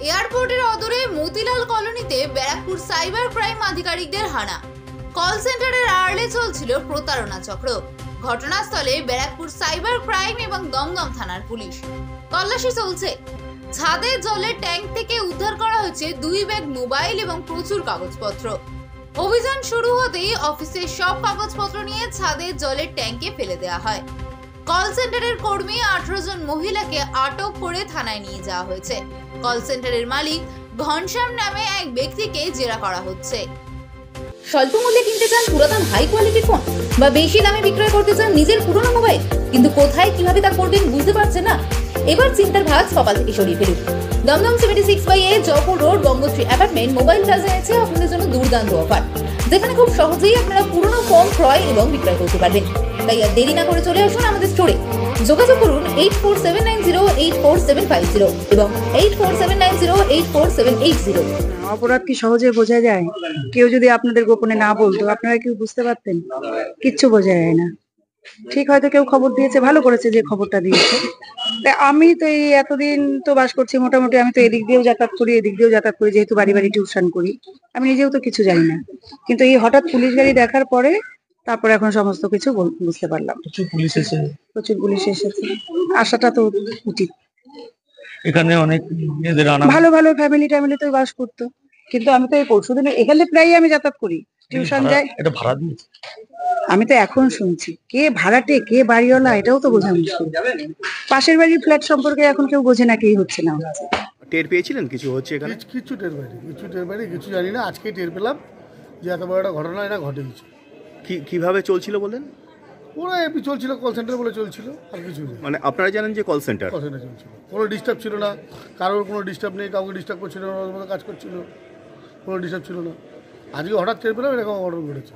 এয়ারপোর্টের অদূরে মতিলাল কলোনিতে ব্যারাকপুর সাইবার ক্রাইম আধিকারিকদের হানা। কল সেন্টারের আড়ালে চলছিল প্রতারণা চক্র। ঘটনাস্থলে ব্যারাকপুর সাইবার ক্রাইম এবং দমদম থানার পুলিশ। তল্লাশি চলছে। ছাদের জলের ট্যাঙ্ক থেকে উদ্ধার করা হয়েছে 2 ব্যাগ মোবাইল এবং প্রচুর কাগজপত্র। অভিযান শুরু হতেই অফিসের সব কাগজপত্র নিয়ে ছাদের জলের ট্যাঙ্কে ফেলে দেওয়া হয়। কল সেন্টারের কর্মী 18 জন মহিলাকে আটক করে থানায় নিয়ে যাওয়া হয়েছে। কল সেন্টারের মালিক ঘনশ্যাম নামে এক ব্যক্তিকে জেরা করা হচ্ছে। স্বল্প মূল্যে কিনতে চান পুরাতন হাই কোয়ালিটির ফোন বা বেশি দামে বিক্রয় করতে চান নিজের পুরনো মোবাইল, কিন্তু কোথায় কিভাবে তা করবেন বুঝতে পারছেন না? এবার চিন্তার ভাগ সকাল থেকে সরিয়ে ফেলুন। Dumdum 76/A Jaipur road Gangotri apartment mobile plaza এনেছে আপনাদের জন্য দুর্দান্ত অফার, যেখানে খুব সহজেই আপনারা পুরনো ফোন ক্রয় এবং বিক্রয় করতে পারবেন। তাই আর দেরি না করে চলে আসুন আমাদের স্টোরে। যোগাযোগ করুন 8479084750 এবং 8479084780। অপরাধ কি সহজে বোঝা যায়? কেউ যদি আপনাদের গোপনে না বলতো আপনারা কি বুঝতে পারতেন? কিচ্ছু বোঝা যায় না। ঠিক হয়তো কেউ খবর দিয়েছে, ভালো করেছে যে খবরটা দিয়েছে। আমি তো এই এতদিন তো বাস করছি মোটামুটি, আমি তো এদিক দিয়েও যাতায়াত করি এদিক দিয়েও যাতায়াত করি, যেহেতু বাড়ি বাড়ি টিউশন করি। আমি নিজেও তো কিছু জানি না, কিন্তু এই হঠাৎ পুলিশ গাড়ি দেখার পরে তারপরে এখন সমস্ত কিছু বুঝতে পারলাম। প্রচুর পুলিশ এসেছে, আসাটা তো উচিত। এখানে অনেক ভালো ভালো ফ্যামিলি তো বাস করতো, কিন্তু আমি তো এই পরশুদিন এখানে প্রায় আমি যাতায়াত করি, টিউশন যাই। এটা ভাড়া দিয়েছে? আমি তো এখন শুনছি কে ভাড়াটে কে বাড়িওয়ালা এটাও তো বোঝা মুশকিল। পাশের বাড়ির ফ্ল্যাট সম্পর্কে এখন কেউ বোঝে না কি হচ্ছে না হচ্ছে। টের পেয়েছিলেন কিছু হচ্ছে এখানে? কিছু টের পাইনি, কিছু জানি না। আজকে টের পেলাম যে এত বড় একটা ঘটনা এটা ঘটে গেছে। কিভাবে চলছিল বলেন? ওরা এমনি চলছিল, কল সেন্টার বলে চলছিল, আর কিছু নেই। মানে আপনারা জানেন যে কল সেন্টার চলছিল, কোনো ডিস্টার্ব ছিল না, কারোর কোনো ডিস্টার্ব নেই, কাউকে ডিস্টার্ব করছিল না, ওর মতো কাজ করছিল, কোনো ডিস্টার্ব ছিল না। আজকে হঠাৎ টের পেলাম এরকম ঘটনা ঘটেছে।